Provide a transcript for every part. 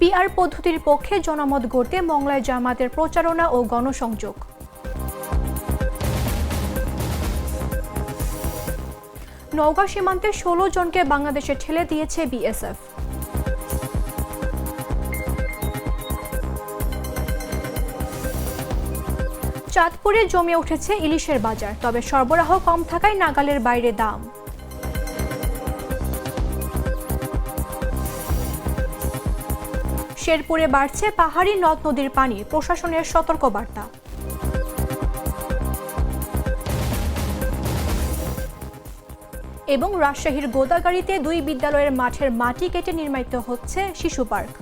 PR পদ্ধতির পক্ষে জনমত গড়তে মংলায় জামাতের প্রচারণা ও গণসংযোগ। নওগাঁ সীমান্তে ১৬ জনকে বাংলাদেশে ঠেলে দিয়েছে বিএসএফ। চাঁদপুরে জমে উঠেছে ইলিশের বাজার, তবে সরবরাহ কম থাকায় নাগালের বাইরে দাম। শেরপুরে বাড়ছে পাহাড়ি নদ নদীর পানি, প্রশাসনের সতর্কবার্তা। এবং রাজশাহীর গোদাগাড়ীতে ২ বিদ্যালয়ের মাঠের মাটি কেটে নির্মিত হচ্ছে শিশু পার্ক।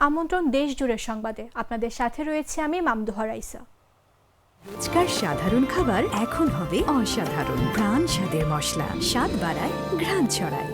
আমন্ত্রণ দেশ জুড়ে সংবাদে, আপনাদের সাথে রয়েছে আমি মামদুহা রাইসা। রোজকার সাধারণ খাবার এখন হবে অসাধারণ। প্রাণ স্বাদের মশলা, স্বাদ বাড়ায়, ঘ্রাণ ছড়ায়।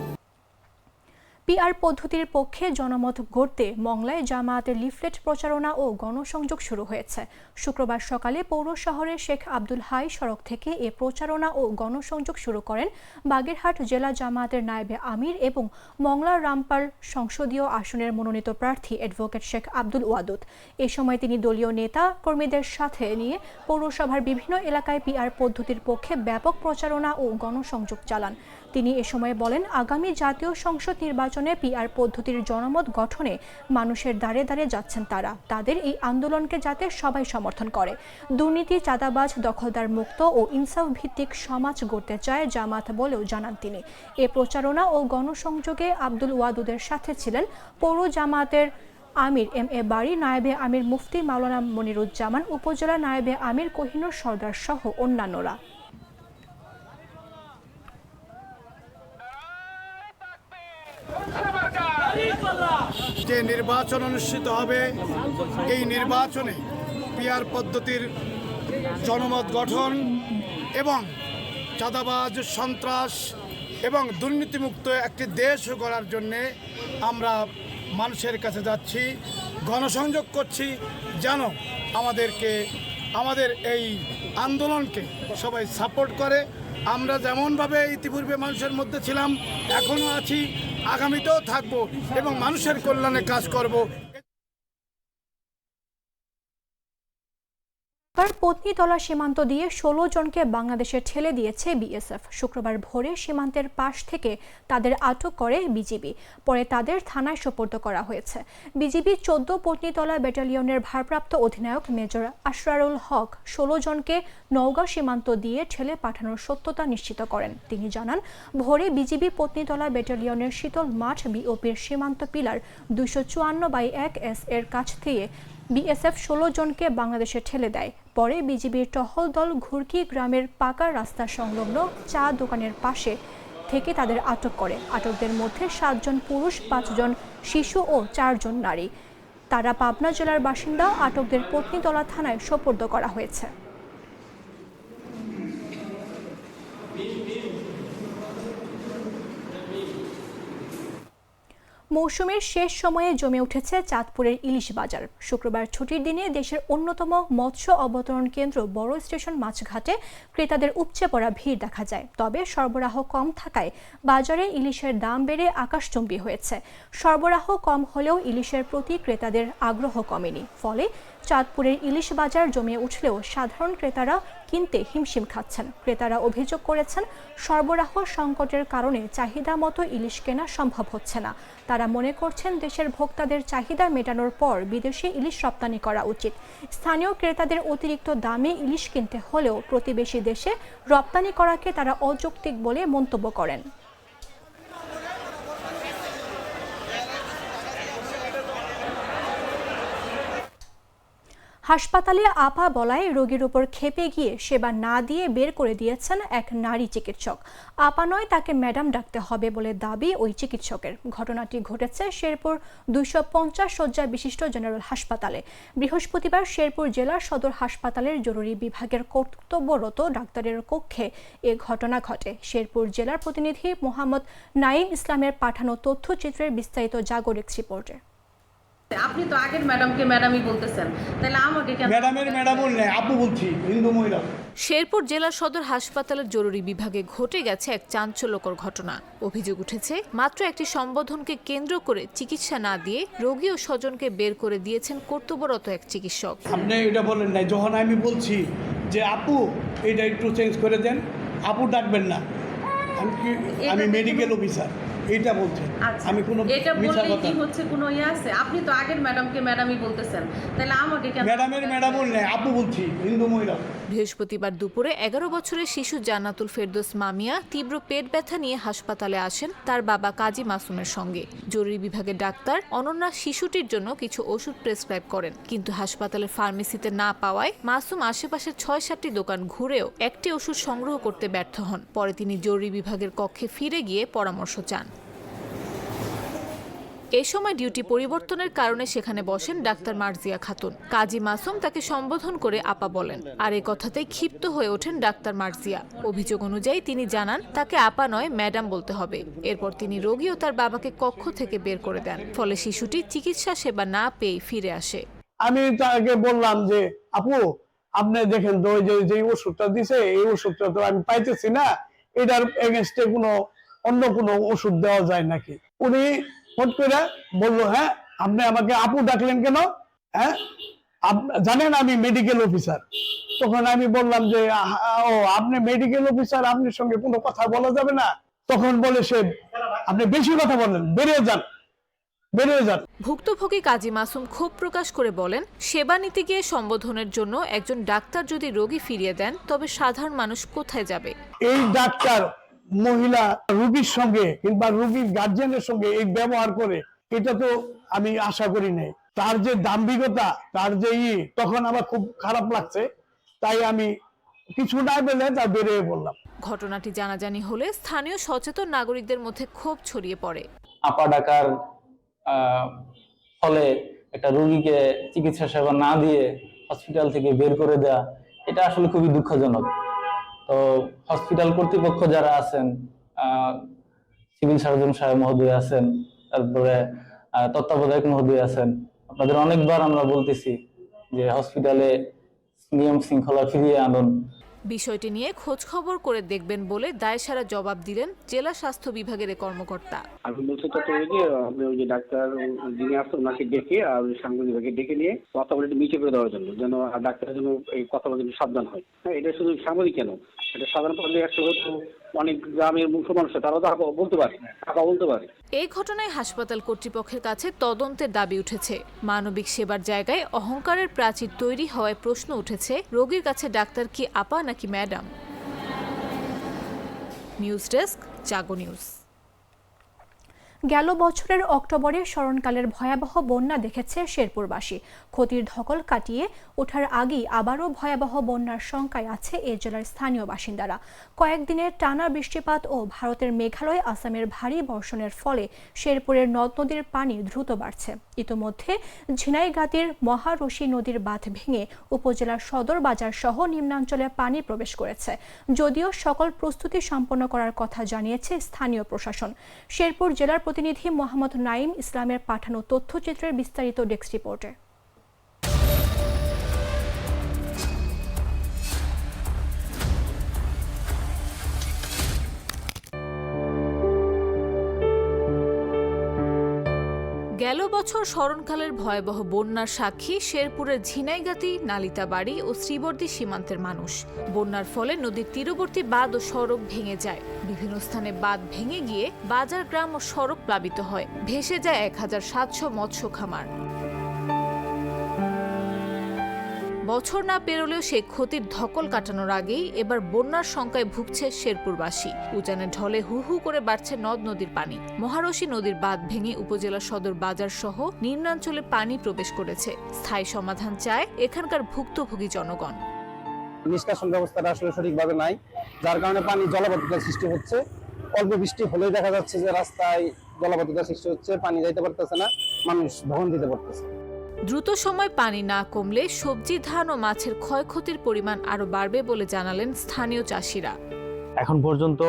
পিআর পদ্ধতির পক্ষে জনমত গড়তে মংলায় জামায়াতের লিফলেট প্রচারণা ও গণসংযোগ শুরু হয়েছে। শুক্রবার সকালে পৌর শহরের শেখ আব্দুল হাই সড়ক থেকে এ প্রচারণা ও গণসংযোগ শুরু করেন বাগেরহাট জেলা জামায়াতের নায়েবে আমির এবং মংলা রামপাল সংসদীয় আসনের মনোনীত প্রার্থী অ্যাডভোকেট শেখ আব্দুল ওয়াদুদ। এ সময় তিনি দলীয় নেতা কর্মীদের সাথে নিয়ে পৌরসভার বিভিন্ন এলাকায় পিআর পদ্ধতির পক্ষে ব্যাপক প্রচারণা ও গণসংযোগ চালান। তিনি এ সময় বলেন, আগামী জাতীয় সংসদ নির্বাচনে পিআর পদ্ধতির জনমত গঠনে মানুষের দ্বারে দ্বারে যাচ্ছেন তারা। তাদের এই আন্দোলনকে যাতে সবাই সমর্থন করে। দুর্নীতি, চাঁদাবাজ, দখলদার মুক্ত ও ইনসাফ ভিত্তিক সমাজ গড়তে চায় জামাত বলেও জানান তিনি। এ প্রচারণা ও গণসংযোগে আব্দুল ওয়াদুদের সাথে ছিলেন পৌর জামাতের আমির এম এ বাড়ি, নায়েবে আমির মুফতি মাওলানা মনিরুজ্জামান, উপজেলা নায়েবে আমির কোহিনুর সর্দার সহ অন্যান্যরা। যে নির্বাচন অনুষ্ঠিত হবে, এই নির্বাচনে পিআর পদ্ধতির জনমত গঠন এবং চাঁদাবাজ, সন্ত্রাস এবং দুর্নীতিমুক্ত একটি দেশ গড়ার জন্যে আমরা মানুষের কাছে যাচ্ছি, গণসংযোগ করছি, যেন আমাদের এই আন্দোলনকে সবাই সাপোর্ট করে। আমরা যেমনভাবে ইতিপূর্বে মানুষের মধ্যে ছিলাম, এখনও আছি, আগামীতেও থাকবো এবং মানুষের কল্যাণে কাজ করব। পত্নীতলা সীমান্ত দিয়ে ১৬ জনকে বাংলাদেশে ঠেলে দিয়েছে বিএসএফ। শুক্রবার ভোরে সীমান্তের পাশ থেকে তাদের আটক করে বিজিবি। পরে তাদের থানায় সোপর্দ করা হয়েছে। বিজিবি ১৪ পত্নীতলা ব্যাটালিয়নের ভারপ্রাপ্ত অধিনায়ক মেজর আশরারুল হক ১৬ জনকে নওগাঁ সীমান্ত দিয়ে ঠেলে পাঠানোর সত্যতা নিশ্চিত করেন। তিনি জানান, ভোরে বিজিবি পত্নীতলা ব্যাটালিয়নের শীতল মাঠ বিওপির সীমান্ত পিলার ২৫৪/১ এর কাছ থেকে বিএসএফ ১৬ জনকে বাংলাদেশে ঠেলে দেয়। পরে বিজিবির টহল দল ঘুরকি গ্রামের পাকা রাস্তা সংলগ্ন চা দোকানের পাশে থেকে তাদের আটক করে। আটকদের মধ্যে ৭ জন পুরুষ, ৫ জন শিশু ও ৪ জন নারী। তারা পাবনা জেলার বাসিন্দা। আটকদের পত্নীতলা থানায় সোপর্দ করা হয়েছে। মৌসুমের শেষ সময়ে জমে উঠেছে চাঁদপুরের ইলিশ বাজার। শুক্রবার ছুটির দিনে দেশের অন্যতম মৎস্য অবতরণ কেন্দ্র বড় স্টেশন মাছঘাটে ক্রেতাদের উপচে পড়া ভিড় দেখা যায়। তবে সরবরাহ কম থাকায় বাজারে ইলিশের দাম বেড়ে আকাশচুম্বী হয়েছে। সরবরাহ কম হলেও ইলিশের প্রতি ক্রেতাদের আগ্রহ কমেনি। ফলে চাঁদপুরের ইলিশ বাজার জমে উঠলেও সাধারণ ক্রেতারা কিনতে হিমশিম খাচ্ছেন। ক্রেতারা অভিযোগ করেছেন, সরবরাহ সংকটের কারণে চাহিদা মতো ইলিশ কেনা সম্ভব হচ্ছে না। তারা মনে করছেন, দেশের ভোক্তাদের চাহিদা মেটানোর পর বিদেশে ইলিশ রপ্তানি করা উচিত। স্থানীয় ক্রেতাদের অতিরিক্ত দামে ইলিশ কিনতে হলেও প্রতিবেশী দেশে রপ্তানি করাকে তারা অযৌক্তিক বলে মন্তব্য করেন। হাসপাতালে আপা বলায় রোগীর উপর ক্ষেপে গিয়ে সেবা না দিয়ে বের করে দিয়েছেন এক নারী চিকিৎসক। আপা নয়, তাকে ম্যাডাম ডাকতে হবে বলে দাবি ওই চিকিৎসকের। ঘটনাটি ঘটেছে শেরপুর ২৫০ শয্যা বিশিষ্ট জেনারেল হাসপাতালে। বৃহস্পতিবার শেরপুর জেলা সদর হাসপাতালের জরুরি বিভাগের কর্তব্যরত ডাক্তারের কক্ষে এ ঘটনা ঘটে। শেরপুর জেলার প্রতিনিধি মোহাম্মদ নাঈম ইসলামের পাঠানো তথ্যচিত্রের বিস্তারিত জাগরিক রিপোর্টে। আপনি তো আগের ম্যাডামকে ম্যাডামই বলতেছেন, তাহলে আমাকে কেন ম্যাডাম বললে আপু বলছি, হিন্দু মহিলা। শেরপুর জেলা সদর হাসপাতালের জরুরি বিভাগে ঘটে গেছে এক চাঞ্চল্যকর ঘটনা। অভিযোগ উঠেছে মাত্র একটি সম্বোধনকে কেন্দ্র করে চিকিৎসা না দিয়ে রোগী ও স্বজনকে বের করে দিয়েছেন কর্তব্যরত এক চিকিৎসক। আপনি এটা বলেন নাই, যখন আমি বলছি যে আপু এটা একটু চেঞ্জ করে দেন, আপু ডাকবেন না, আমি মেডিকেল অফিসার এইটা বলছেন। আচ্ছা, আমি কোনো এটা মিথ্যা বললে কথা কি হচ্ছে কোনো ইয়ে আছে? আপনি তো আগের ম্যাডামকে ম্যাডামই বলতেছেন, তাহলে আমাকে কেন ম্যাডাম বললে আপু বলছি, হিন্দু মহিলা। বৃহস্পতিবার দুপুরে 11 বছরের শিশু জান্নাতুল ফেরদৌস মামিয়া তীব্র পেট ব্যথা নিয়ে হাসপাতালে আসেন তার বাবা কাজী মাসুমের সঙ্গে। জরুরি বিভাগের ডাক্তার অনন্যা শিশুটির জন্য কিছু ওষুধ প্রেসক্রাইব করেন, কিন্তু হাসপাতালের ফার্মেসিতে না পাওয়ায় মাসুম আশেপাশের 6-7টি দোকান ঘুরেও একটি ওষুধ সংগ্রহ করতে ব্যর্থ হন। পরে তিনি জরুরি বিভাগের কক্ষে ফিরে গিয়ে পরামর্শ চান। এই সময় ডিউটি পরিবর্তনের কারণে সেখানে বসেন ডাক্তার মার্জিয়া খাতুন। কাজী মাসুম তাকে সম্বোধন করে আপা বলেন, আর এই কথাতেই ক্ষিপ্ত হয়ে ওঠেন ডাক্তার মার্জিয়া। অভিযোগ অনুযায়ী তিনি জানান তাকে আপা নয় ম্যাডাম বলতে হবে। এরপর তিনি রোগী ও তার বাবাকে কক্ষ থেকে বের করে দেন, ফলে শিশুটি চিকিৎসা সেবা না পেয়ে ফিরে আসে। আমি তাকে বললাম যে আপু আপনি দেখেন তো যে ওষুধটা দিছে, এই ওষুধটা তো আমি পাইতেছি না, এটার এগেনস্টে অন্য কোনো ওষুধ দেওয়া যায় নাকি। উনি ফট করে বললো, হ্যাঁ আপনি আমাকে আপু ডাকলেন কেন? হ্যাঁ জানেন আমি মেডিকেল অফিসার। তখন আমি বললাম যে ও আপনি মেডিকেল অফিসার, আপনার সঙ্গে কোনো কথা বলা যাবে না। তখন বলে সে, আপনি বেশি কথা বলেন, বেরিয়ে যান। ভুক্তভোগী কাজী মাসুম ক্ষোভ প্রকাশ করে বলেন, সেবা নিতে গিয়ে সম্বোধনের জন্য একজন ডাক্তার যদি রোগী ফিরিয়ে দেন তবে সাধারণ মানুষ কোথায় যাবে? এই ডাক্তার মহিলা রোগীর সঙ্গে কিংবা রোগীর গার্জিয়ানের সঙ্গে এই ব্যবহার করে, এটা তো আমি আশা করি নাই। তার যে দাম্ভিকতা, তার যে তখন আমার খুব খারাপ লাগছে, তাই আমি কিছু না বলে তা বেরিয়ে বললাম। ঘটনাটি জানাজানি হলে স্থানীয় সচেতন নাগরিকদের মধ্যে ক্ষোভ ছড়িয়ে পড়ে। আপা ডাকার ফলে একটা রোগীকে চিকিৎসা সেবা না দিয়ে হসপিটাল থেকে বের করে দেয়া, এটা আসলে খুবই দুঃখজনক। তো হসপিটাল কর্তৃপক্ষ যারা আছেন, সিভিল সার্জন সাহেব মহোদয় আছেন, তারপরে তত্ত্বাবধায়ক মহোদয় আছেন, আপনাদের অনেকবার আমরা বলতেছি যে হসপিটালে নিয়ম শৃঙ্খলা ফিরিয়ে আনুন। বিষয়টি নিয়ে খোঁজ খবর করে দেখবেন বলে দায়সারা জবাব দিলেন জেলা স্বাস্থ্য বিভাগের কর্মকর্তা। আমি বলছি তো আপনি ওই যে ডাক্তার যিনি আসছেন ওনাকে ডেকে আর সাংবাদিককে ডেকে নিয়ে কথা বলে নিচে করে দেওয়ার জন্য, যেন ডাক্তারের জন্য এই কথা বলে সাবধান হয়। হ্যাঁ, এটা শুধু সাংবাদিক কেন, এটা সাধারণ পাবলিক একটা হতো, অনেক গ্রামের মুখ্য মানুষ তারাও তো বলতে পারে, বলতে পারে। এই ঘটনায় হাসপাতাল কর্তৃপক্ষের কাছে তদন্তের দাবি উঠেছে। মানবিক সেবার জায়গায় অহংকারের প্রাচীর তৈরি হওয়ায় প্রশ্ন উঠেছে, রোগীর কাছে ডাক্তার কি আপা নাকি ম্যাডাম? নিউজ ডেস্ক, জাগো নিউজ। গেল বছরের অক্টোবরে স্মরণকালের ভয়াবহ বন্যা দেখেছে শেরপুরবাসী। ক্ষতির ধকল কাটিয়ে ওঠার আগেই আবারও ভয়াবহ বন্যার শঙ্কায় আছে এ জেলার স্থানীয় বাসিন্দারা। কয়েকদিনের টানা বৃষ্টিপাত ও ভারতের মেঘালয়, আসামের ভারী বর্ষণের ফলে শেরপুরের নদ নদীর পানি দ্রুত বাড়ছে। ইতোমধ্যে ঝিনাইগাতীর মহারশী নদীর বাঁধ ভেঙে উপজেলার সদর বাজার সহ নিম্নাঞ্চলে পানি প্রবেশ করেছে। যদিও সকল প্রস্তুতি সম্পন্ন করার কথা জানিয়েছে স্থানীয় প্রশাসন। শেরপুর জেলার প্রতিনিধি মোহাম্মদ নাইম ইসলামের পাঠানো তথ্যচিত্রের বিস্তারিত ডেস্ক রিপোর্টে। গেল বছর স্মরণকালের ভয়াবহ বন্যার সাক্ষী শেরপুরের ঝিনাইগাতী, নালিতাবাড়ি ও শ্রীবর্দী সীমান্তের মানুষ। বন্যার ফলে নদীর তীরবর্তী বাঁধ ও সড়ক ভেঙে যায়। বিভিন্ন স্থানে বাঁধ ভেঙে গিয়ে বাজার, গ্রাম ও সড়ক প্লাবিত হয়। ভেসে যায় 1700 মৎস্য খামার। বছর না পেরোলেও সেই ক্ষতির ধকল কাটানোর আগেই এবার বন্যার শঙ্কায় ভুগছে শেরপুরবাসী। উজানের ঢলে হু হু করে বাড়ছে নদ নদীর পানি। মহারশী নদীর বাঁধ ভেঙে উপজেলা সদর বাজার সহ নিম্নাঞ্চলে পানি প্রবেশ করেছে। স্থায়ী সমাধান চায় এখানকার ভুক্তভোগী জনগণ। নিষ্কাশন ব্যবস্থাটা আসলে সঠিকভাবে নাই, যার কারণে পানি জলাবদ্ধতার সৃষ্টি হচ্ছে। অল্প বৃষ্টি হলেই দেখা যাচ্ছে যে রাস্তায় জলাবদ্ধতার সৃষ্টি হচ্ছে, পানি যাইতে পারতেছে না, মানুষ ভ্রমণ দিতে পারতেছে। দ্রুত সময় পানি না কমলে সবজি, ধান ও মাছের ক্ষয়ক্ষতির পরিমাণ আরো বাড়বে বলে জানালেন স্থানীয় চাষিরা। এখন পর্যন্ত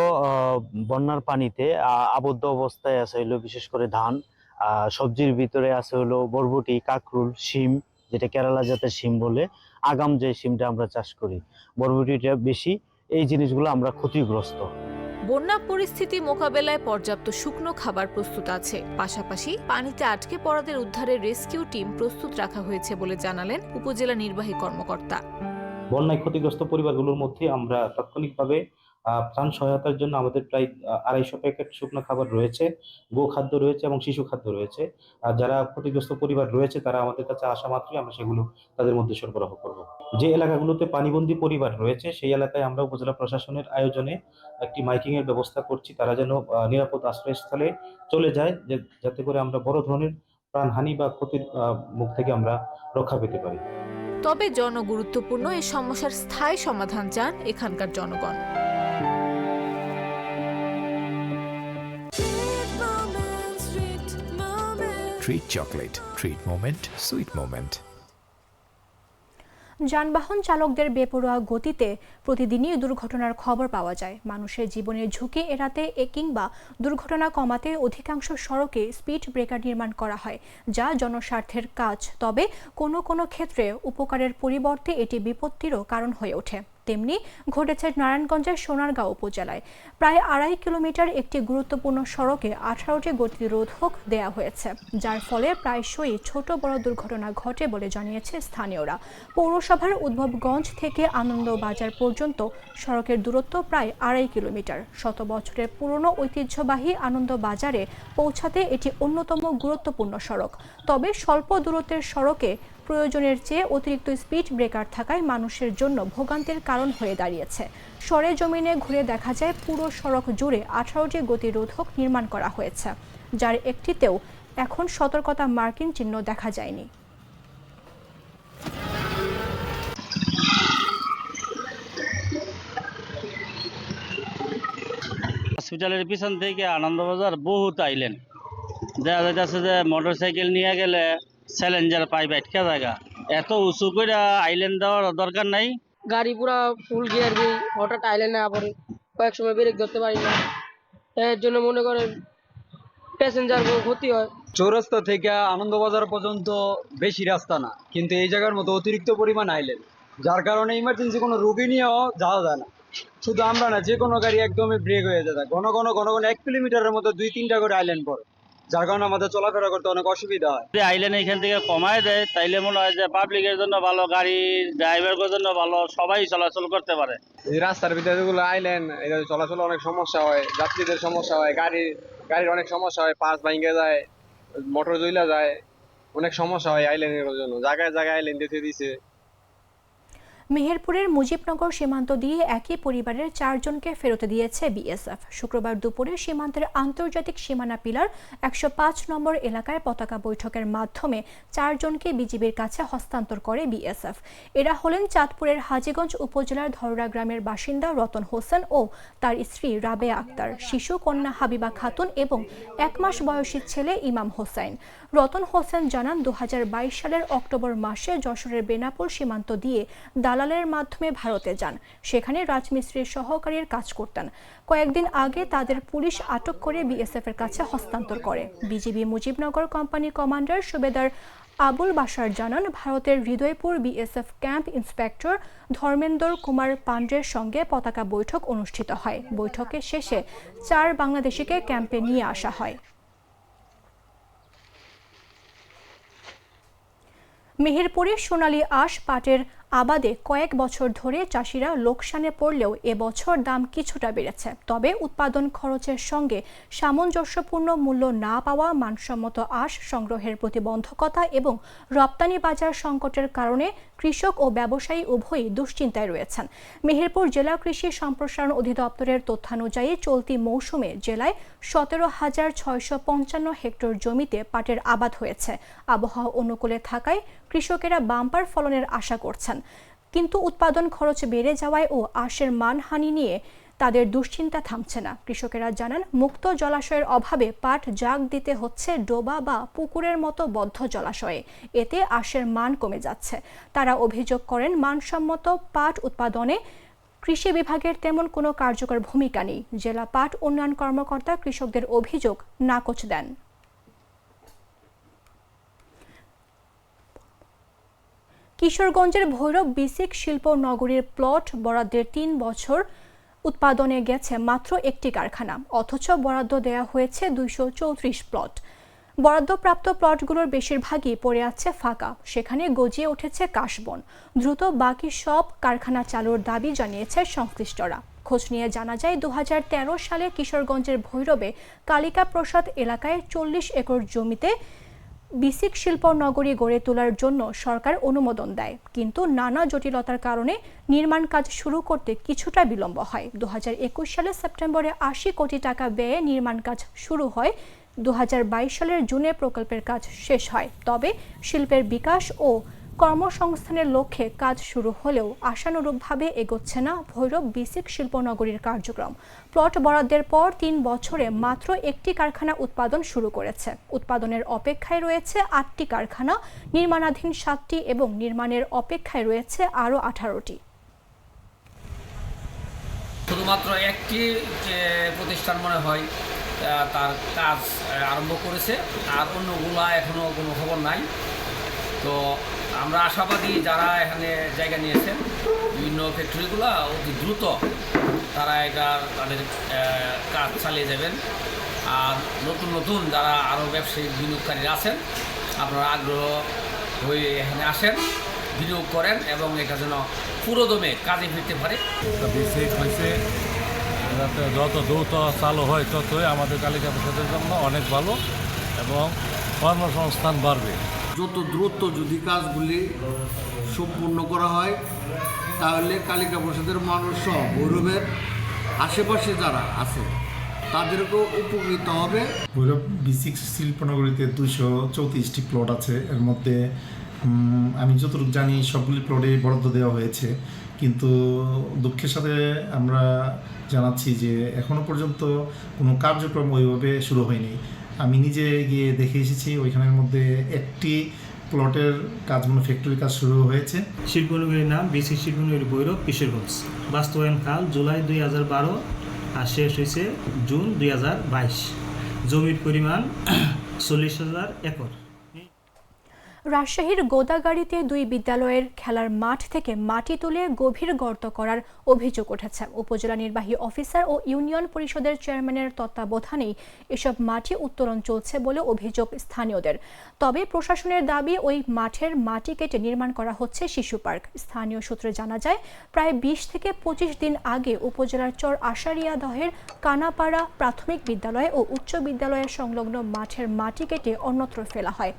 বন্যার পানিতে আবদ্ধ অবস্থায় আছে, বিশেষ করে ধান সবজির ভিতরে আছে হলো বরবটি, কাকরুল, শিম, যেটা কেরালা জাতের শিম বলে, আগাম যে শিমটা আমরা চাষ করি, বরবটিটা বেশি। এই জিনিসগুলো আমরা ক্ষতিগ্রস্ত। বন্যা পরিস্থিতি মোকাবেলায় পর্যাপ্ত শুকনো খাবার প্রস্তুত আছে, পাশাপাশি পানিতে আটকে পড়াদের উদ্ধারে রেস্কিউ টিম প্রস্তুত রাখা হয়েছে বলে জানালেন উপজেলা নির্বাহী কর্মকর্তা। বন্যায় ক্ষতিগ্রস্ত পরিবারগুলোর মধ্যে আমরা তাৎক্ষণিকভাবে ত্রাণ সহায়তার জন্য আমাদের প্রায় 250 প্যাকেট শুকনো খাবার রয়েছে, গোখাদ্য রয়েছে এবং শিশু খাদ্য রয়েছে। আর যারা ক্ষতিগ্রস্ত পরিবার রয়েছে তারা আমাদের কাছে আসা মাত্রই আমরা সেগুলো তাদের মধ্যে সরবরাহ করব। যে এলাকাগুলোতে পানিবন্দী পরিবার রয়েছে সেই এলাকায় আমরা উপজেলা প্রশাসনের আয়োজনে একটি মাইকিং এর ব্যবস্থা করছি, তারা যেন নিরাপদ আশ্রয়স্থলে চলে যায়, যাতে করে আমরা বড় ধরনের প্রাণহানি বা ক্ষতির মুখ থেকে আমরা রক্ষা পেতে পারি। তবে জনগুরুত্বপূর্ণ এই সমস্যার স্থায়ী সমাধান চান এখানকার জনগণ। Treat chocolate. Treat moment. Sweet moment. যানবাহন চালকদের বেপরোয়া গতিতে প্রতিদিনই দুর্ঘটনার খবর পাওয়া যায়। মানুষের জীবনের ঝুঁকি এড়াতে কিংবা দুর্ঘটনা কমাতে অধিকাংশ সড়কে স্পিড ব্রেকার নির্মাণ করা হয়, যা জনস্বার্থের কাজ। তবে কোনো কোনো ক্ষেত্রে উপকারের পরিবর্তে এটি বিপত্তিরও কারণ হয়ে ওঠে। তেমনি ঘটেছে নারায়ণগঞ্জের সোনারগাঁও উপজেলায়। প্রায় 2.5 কিলোমিটার একটি গুরুত্বপূর্ণ সড়কে 18টি গতিরোধক দেয়া হয়েছে, যার ফলে প্রায়শই ছোট বড় দুর্ঘটনা ঘটে বলে জানিয়েছে স্থানীয়রা। পৌরসভার উদ্ভবগঞ্জ থেকে আনন্দবাজার পর্যন্ত সড়কের দূরত্ব প্রায় 2.5 কিলোমিটার। শত বছরের পুরনো ঐতিহ্যবাহী আনন্দবাজারে পৌঁছাতে এটি অন্যতম গুরুত্বপূর্ণ সড়ক। তবে স্বল্প দূরত্বের সড়কে প্রয়োজনের চেয়ে অতিরিক্ত স্পিড ব্রেকার থাকায় মানুষের জন্য ভোগান্তির কারণ হয়ে দাঁড়িয়েছে। সরেজমিনে ঘুরে দেখা যায় পুরো সড়ক জুড়ে 18টি গতিরোধক নির্মাণ করা হয়েছে, যার একটিতেও এখন সতর্কতা মার্কিং চিহ্ন দেখা যায়নি। হসপিটালের পিছন থেকে আনন্দবাজার বহুত আইলেন, দেখা যাইতেছে যে মোটরসাইকেল নিয়ে গেলে চ্যালেঞ্জার পাইপ আটকা জায়গা, এত উঁচু করে আইল্যান্ড দেওয়ার দরকার নাই। গাড়ি পুরা ফুল গিয়ার দিই, হঠাৎ আইল্যান্ডে পরে কয়েক সময় ব্রেক ধরতে পারি না, এর জন্য মনে করেন প্যাসেঞ্জার ক্ষতি হয়। চৌরাস্তা থেকে আনন্দবাজার পর্যন্ত বেশি রাস্তা না, কিন্তু এই জায়গার মতো অতিরিক্ত পরিমাণ আইল্যান্ড, যার কারণে ইমার্জেন্সি কোনো রোগী নিয়েও যাওয়া যায় না। শুধু আমরা না, যে কোনো গাড়ি একদমই ব্রেক হয়ে যায়। ঘন ঘন 1 কিলোমিটারের মতো 2-3টা করে আইল্যান্ড পড়ে, যার কারণে আমাদের চলাফেরা করতে অনেক অসুবিধা হয়। যদি আইল্যান্ড এখান থেকে কমায় দেয় তাইলে মনে হয় যে পাবলিকের জন্য ভালো, গাড়ি ড্রাইভারের জন্য ভালো, সবাই চলাচল করতে পারে। এই রাস্তার ভিতরে যেগুলো আইল্যান্ড, এটা চলাচলে অনেক সমস্যা হয়, যাত্রীদের সমস্যা হয়, গাড়ির অনেক সমস্যা হয়, পাশ ভাঙে যায়, মোটর জ্বলা যায়, অনেক সমস্যা হয় আইল্যান্ডের জন্য। জায়গায় জায়গায় আইল্যান্ড দিয়ে দিছে। মেহেরপুরের মুজিবনগর সীমান্ত দিয়ে একই পরিবারের 4 জনকে ফেরত দিয়েছে বিএসএফ। শুক্রবার দুপুরে সীমান্তের আন্তর্জাতিক সীমানা পিলার 105 নম্বর এলাকায় পতাকা বৈঠকের মাধ্যমে 4 জনকে বিজিবির কাছে হস্তান্তর করে বিএসএফ। এরা হলেন চাঁদপুরের হাজীগঞ্জ উপজেলার ধররা গ্রামের বাসিন্দা রতন হোসেন ও তার স্ত্রী রাবেয়া আক্তার, শিশু কন্যা হাবিবা খাতুন এবং 1 মাস বয়সী ছেলে ইমাম হোসেন। রতন হোসেন জানান, 2022 সালের অক্টোবর মাসে যশোরের বেনাপোল সীমান্ত দিয়ে দালালের মাধ্যমে ভারতে যান। সেখানে রাজমিস্ত্রির সহকারীর কাজ করতেন। কয়েকদিন আগে তাদের পুলিশ আটক করে বিএসএফ এর কাছে হস্তান্তর করে। বিজিবি মুজিবনগর কোম্পানির কমান্ডার সুবেদার আবুল বাশার জানান, ভারতের Hridaypur BSF camp inspector Dharmendra Kumar পান্ডের সঙ্গে পতাকা বৈঠক অনুষ্ঠিত হয়। বৈঠকের শেষে 4 বাংলাদেশিকে ক্যাম্পে নিয়ে আসা হয়। মেহেরপুরের সোনালী আঁশ পাটের আবাদে কয়েক বছর ধরে চাষিরা লোকসানে পড়লেও এবছর দাম কিছুটা বেড়েছে। তবে উৎপাদন খরচের সঙ্গে সামঞ্জস্যপূর্ণ মূল্য না পাওয়া, মানসম্মত আঁশ সংগ্রহের প্রতিবন্ধকতা এবং রপ্তানি বাজার সংকটের কারণে কৃষক ও ব্যবসায়ী উভয়ই দুশ্চিন্তায় রয়েছেন। মেহেরপুর জেলা কৃষি সম্প্রসারণ অধিদপ্তরের তথ্যানুযায়ী চলতি মৌসুমে জেলায় 17,655 হেক্টর জমিতে পাটের আবাদ হয়েছে। আবহাওয়া অনুকূলে থাকায় কৃষকেরা বাম্পার ফলনের আশা করছেন, কিন্তু উৎপাদন খরচ বেড়ে যাওয়ায় ও আঁশের মানহানি নিয়ে তাদের দুশ্চিন্তা থামছে না। কৃষকেরা জানান, মুক্ত জলাশয়ের অভাবে পাট জাগ দিতে হচ্ছে ডোবা বা পুকুরের মতো বদ্ধ জলাশয়ে। এতে আঁশের মান কমে যাচ্ছে। তারা অভিযোগ করেন, মানসম্মত পাট উৎপাদনে কৃষি বিভাগের তেমন কোনো কার্যকর ভূমিকা নেই। জেলা পাট উন্নয়ন কর্মকর্তা কৃষকদের অভিযোগ নাকচ দেন। কিশোরগঞ্জের ভৈরব বিসিক শিল্প নগরীর প্লট বরাদ্দের ৩ বছর উৎপাদনে গেছে মাত্র একটি কারখানা, অথচ বরাদ্দ দেয়া হয়েছে ২৩৪ প্লট। বরাদ্দপ্রাপ্ত প্লটগুলোর বেশিরভাগই পড়ে আছে ফাঁকা, সেখানে গজিয়ে উঠেছে কাশবন। দ্রুত বাকি সব কারখানা চালুর দাবি জানিয়েছে সংশ্লিষ্টরা। খোঁজ নিয়ে জানা যায় ২০১৩ সালে কিশোরগঞ্জের ভৈরবে কালিকা প্রসাদ এলাকায় ৪০ একর জমিতে বিসিক শিল্প নগরী গড়ে তোলার জন্য সরকার অনুমোদন দেয়, কিন্তু নানা জটিলতার কারণে নির্মাণ কাজ শুরু করতে কিছুটা বিলম্ব হয়। ২০২১ সালের সেপ্টেম্বরে ৮০ কোটি টাকা ব্যয়ে নির্মাণ কাজ শুরু হয়। ২০২২ সালের জুনে প্রকল্পের কাজ শেষ হয়। তবে শিল্পের বিকাশ ও কর্মসংস্থানের লক্ষ্যে কাজ শুরু হলেও আশানুরূপভাবে এগোচ্ছে না ভৈরব বিসিক শিল্পনগরীর কার্যক্রম। প্লট বরাদ্দের পর ৩ বছরে মাত্র একটি কারখানা উৎপাদন শুরু করেছে। উৎপাদনের অপেক্ষায় রয়েছে ৮টি কারখানা, নির্মাণাধীন ৭টি এবং নির্মাণের অপেক্ষায় রয়েছে আরও 18টি। শুধুমাত্র একটি প্রতিষ্ঠান মনে হয় তার কাজ আরম্ভ করেছে, আর অন্যগুলা এখনও কোনো খবর নাই। তো আমরা আশাবাদী যারা এখানে জায়গা নিয়েছেন বিভিন্ন ফ্যাক্টরিগুলো অতি দ্রুত তারা তাদের কাজ চালিয়ে যাবেন। আর নতুন নতুন যারা আরও ব্যবসায়িক বিনিয়োগকারীরা আছেন, আপনারা আগ্রহ হয়ে এখানে আসেন, বিনিয়োগ করেন এবং এটা যেন পুরোদমে কাজে ফিরতে পারে। হয়েছে যাতে যত দ্রুত চালু হয় ততই আমাদের কালিকা প্রসাদের জন্য অনেক ভালো এবং কর্মসংস্থান বাড়বে। যত দ্রুত যদি কাজগুলি সম্পূর্ণ করা হয় তাহলে কালিকা প্রসাদের মানুষ সহ ভৈরবের আশেপাশে যারা আছে তাদেরকেও উপকৃত হবে। ভৈরব বিসিক শিল্পনগরীতে 234টি প্লট আছে। এর মধ্যে আমি যতটুকু জানি সবগুলি প্লটে বরাদ্দ দেওয়া হয়েছে, কিন্তু দুঃখের সাথে আমরা জানাচ্ছি যে এখনও পর্যন্ত কোনো কার্যক্রম ওইভাবে শুরু হয়নি। আমি নিজে গিয়ে দেখে এসেছি, ওইখানের মধ্যে একটি প্লটের কাজ ফ্যাক্টরির কাজ শুরু হয়েছে। শিল্পনগরীর নাম বিসিক শিল্পনগরী ভৈরব কিশোরগঞ্জ। বাস্তবায়ন কাল জুলাই 2012 আর শেষ হয়েছে জুন 2022। জমির পরিমাণ 40,000 একর। রাজশাহীর গোদাগাড়িতে 2 বিদ্যালয়ের খেলার মাঠ থেকে মাটি তুলে গভীর গর্ত করার অভিযোগ উঠেছে। উপজেলা নির্বাহী অফিসার ও ইউনিয়ন পরিষদের চেয়ারম্যানের তত্ত্বাবধানেই এসব মাটি উত্তোলন চলছে বলে অভিযোগ স্থানীয়দের। তবে প্রশাসনের দাবি ওই মাঠের মাটি কেটে নির্মাণ করা হচ্ছে শিশু পার্ক। স্থানীয় সূত্রে জানা যায় প্রায় 20 থেকে 25 দিন আগে উপজেলার চর আশারিয়াদহের কানাপাড়া প্রাথমিক বিদ্যালয় ও উচ্চ বিদ্যালয়ের সংলগ্ন মাঠের মাটি কেটে অন্যত্র ফেলা হয়।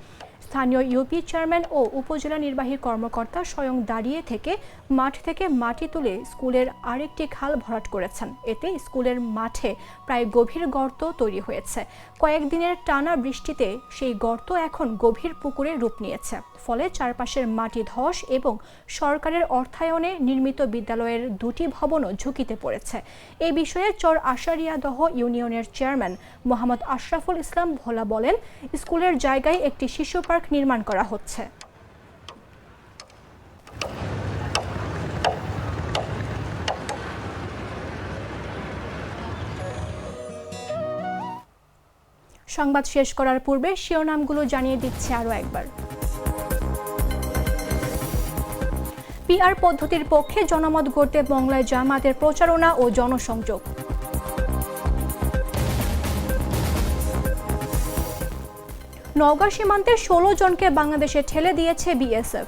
স্থানীয় ইউপি চেয়ারম্যান ও উপজেলা নির্বাহী কর্মকর্তা স্বয়ং দাঁড়িয়ে থেকে মাঠ থেকে মাটি তুলে স্কুলের আরেকটি খাল ভরাট করেছেন। এতে স্কুলের মাঠে প্রায় গভীর গর্ত তৈরি হয়েছে। কয়েকদিনের টানা বৃষ্টিতে সেই গর্ত এখন গভীর পুকুরে রূপ নিয়েছে। ফলে চারপাশের মাটি ধস এবং সরকারের অর্থায়নে নির্মিত বিদ্যালয়ের 2টি ভবনও ঝুঁকিতে পড়েছে। এই বিষয়ে চর আশারিয়াদহ ইউনিয়নের চেয়ারম্যান মোহাম্মদ আশরাফুল ইসলাম ভোলা বলেন, স্কুলের জায়গায় একটি শিশু পার্ক নির্মাণ করা হচ্ছে। সংবাদ শেষ করার পূর্বে শিরোনামগুলো জানিয়ে দিচ্ছে আরও একবার। পিআর পদ্ধতির পক্ষে জনমত গড়তে মংলায় জামায়াতের প্রচারণা ও জনসংযোগ। নওগাঁ সীমান্তে 16 জনকে বাংলাদেশে ঠেলে দিয়েছে বিএসএফ।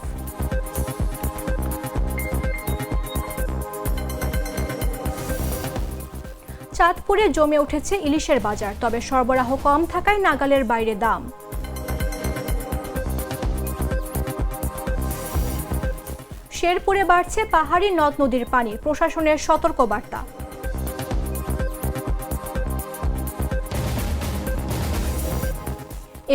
চাঁদপুরে জমে উঠেছে ইলিশের বাজার, তবে সরবরাহ কম থাকায় নাগালের বাইরে দাম। শেরপুরে বাড়ছে পাহাড়ি নদ নদীর পানি, প্রশাসনের সতর্কবার্তা।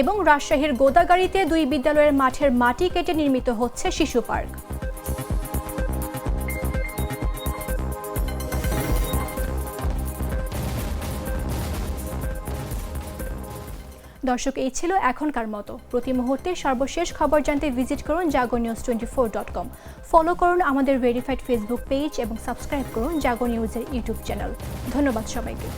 এবং রাজশাহীর গোদাগাড়িতে 2 বিদ্যালয়ের মাঠের মাটি কেটে নির্মিত হচ্ছে শিশু পার্ক। দর্শক, এই ছিল এখনকার মতো। প্রতি মুহূর্তে সর্বশেষ খবর জানতে ভিজিট করুন jagonews24.com। ফলো করুন আমাদের ভেরিফাইড ফেসবুক পেজ এবং সাবস্ক্রাইব করুন জাগো নিউজের ইউটিউব চ্যানেল। ধন্যবাদ সবাইকে।